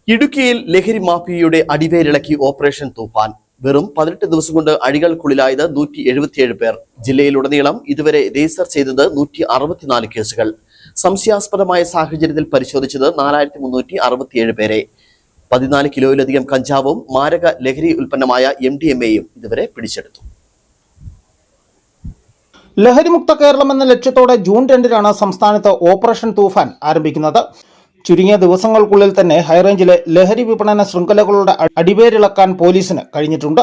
ഇടുക്കിയിൽ ലഹരി മാഫിയയുടെ അടിവേരിളക്കി ഓപ്പറേഷൻ തൂഫാൻ. വെറും 18 ദിവസം കൊണ്ട് അഴികൾക്കുള്ളിലായത് 177 പേർ. ജില്ലയിലുടനീളം ഇതുവരെ രജിസ്റ്റർ ചെയ്തത് 164 കേസുകൾ. സംശയാസ്പദമായ സാഹചര്യത്തിൽ പരിശോധിച്ചത് 4367 പേരെ. 14 കിലോയിലധികം കഞ്ചാവും മാരക ലഹരി ഉൽപ്പന്നമായ MDMA-യും ഇതുവരെ പിടിച്ചെടുത്തു. ലഹരിമുക്ത കേരളം എന്ന ലക്ഷ്യത്തോടെ ജൂൺ 2-നാണ് സംസ്ഥാനത്ത് ഓപ്പറേഷൻ തൂഫാൻ ആരംഭിക്കുന്നത്. ചുരുങ്ങിയ ദിവസങ്ങൾക്കുള്ളിൽ തന്നെ ഹൈറേഞ്ചിലെ ലഹരി വിപണന ശൃംഖലകളുടെ അടിവേരിളക്കാൻ പോലീസിന് കഴിഞ്ഞിട്ടുണ്ട്.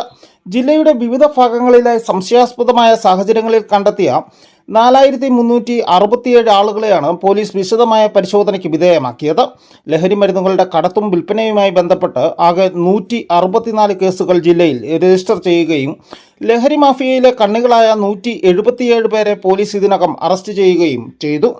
ജില്ലയുടെ വിവിധ ഭാഗങ്ങളിലെ സംശയാസ്പദമായ സാഹചര്യങ്ങളിൽ കണ്ടെത്തിയ 4367 ആളുകളെയാണ് പോലീസ് വിശദമായ പരിശോധനയ്ക്ക് വിധേയമാക്കിയത്. ലഹരി മരുന്നുകളുടെ കടത്തും വിൽപ്പനയുമായി ബന്ധപ്പെട്ട് ആകെ 164 കേസുകൾ ജില്ലയിൽ രജിസ്റ്റർ ചെയ്യുകയും ലഹരി മാഫിയയിലെ കണ്ണികളായ 177 പേരെ പോലീസ് ഇതിനകം അറസ്റ്റ് ചെയ്യുകയും ചെയ്തു.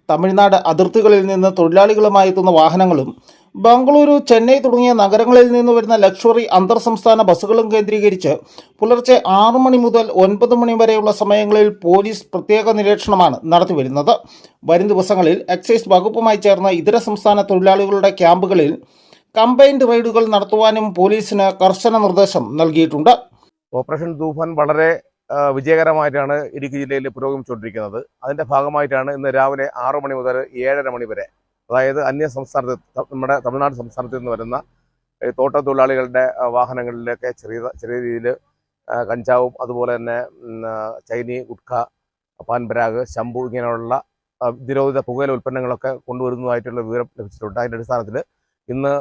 തമിഴ്നാട് അതിർത്തികളിൽ നിന്ന് തൊഴിലാളികളുമായി എത്തുന്ന വാഹനങ്ങളും ബംഗളൂരു, ചെന്നൈ തുടങ്ങിയ നഗരങ്ങളിൽ നിന്ന് വരുന്ന ലക്ഷറി അന്തർ സംസ്ഥാന ബസ്സുകളും കേന്ദ്രീകരിച്ച് പുലർച്ചെ 6 മണി മുതൽ 9 മണി വരെയുള്ള സമയങ്ങളിൽ പോലീസ് പ്രത്യേക നിരീക്ഷണമാണ് നടത്തിവരുന്നത്. വരും ദിവസങ്ങളിൽ എക്സൈസ് വകുപ്പുമായി ചേർന്ന് ഇതര സംസ്ഥാന തൊഴിലാളികളുടെ ക്യാമ്പുകളിൽ കമ്പൈൻഡ് റെയ്ഡുകൾ നടത്തുവാനും പോലീസിന് കർശന നിർദ്ദേശം നൽകിയിട്ടുണ്ട്. ഓപ്പറേഷൻ തൂഫാൻ വളരെ വിജയകരമായിട്ടാണ് ഇടുക്കി ജില്ലയിൽ പുരോഗമിച്ചുകൊണ്ടിരിക്കുന്നത്. അതിൻ്റെ ഭാഗമായിട്ടാണ് ഇന്ന് രാവിലെ 6 മണി മുതൽ 7:30 മണി വരെ, അതായത് അന്യ സംസ്ഥാനത്ത് നമ്മുടെ തമിഴ്നാട് സംസ്ഥാനത്ത് നിന്ന് വരുന്ന തോട്ടത്തൊഴിലാളികളുടെ വാഹനങ്ങളിലൊക്കെ ചെറിയ രീതിയിൽ കഞ്ചാവും അതുപോലെ തന്നെ ചൈനി, ഗുഡ്ക, പാൻപരാഗ്, ശംഭു ഇങ്ങനെയുള്ള നിരോധിത പുകയില ഉൽപ്പന്നങ്ങളൊക്കെ കൊണ്ടുവരുന്നതായിട്ടുള്ള വിവരം ലഭിച്ചിട്ടുണ്ട്. അതിൻ്റെ അടിസ്ഥാനത്തിൽ ഇന്ന്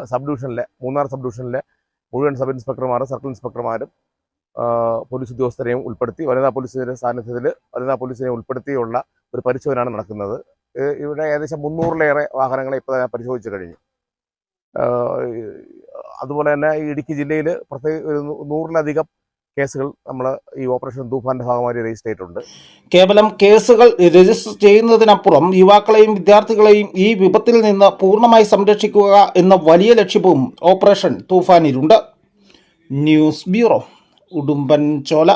മൂന്നാർ സബ് ഡിവിഷനിലെ മുഴുവൻ സബ് ഇൻസ്പെക്ടർമാരും സർക്കിൾ ഇൻസ്പെക്ടർമാരും പോലീസ് ഉദ്യോഗസ്ഥരെയും ഉൾപ്പെടുത്തി വനിതാ പോലീസിൻ്റെ സാന്നിധ്യത്തിൽ വനിതാ പോലീസിനെ ഉൾപ്പെടുത്തിയുള്ള ഒരു പരിശോധനയാണ് നടക്കുന്നത്. ഇവിടെ ഏകദേശം 300-ലേറെ വാഹനങ്ങളെ ഇപ്പോൾ തന്നെ പരിശോധിച്ച് കഴിഞ്ഞു. അതുപോലെ തന്നെ ഈ ഇടുക്കി ജില്ലയിൽ പ്രത്യേക 100-ലധികം കേസുകൾ നമ്മൾ ഈ ഓപ്പറേഷൻ തൂഫാന്റെ ഭാഗമായി രജിസ്റ്റർ ചെയ്തിട്ടുണ്ട്. കേവലം കേസുകൾ രജിസ്റ്റർ ചെയ്യുന്നതിനപ്പുറം യുവാക്കളെയും വിദ്യാർത്ഥികളെയും ഈ വിപത്തിൽ നിന്ന് പൂർണ്ണമായി സംരക്ഷിക്കുക എന്ന വലിയ ലക്ഷ്യവും ഓപ്പറേഷൻ തൂഫാനിലുണ്ട്. News bureau, Udumbanchola.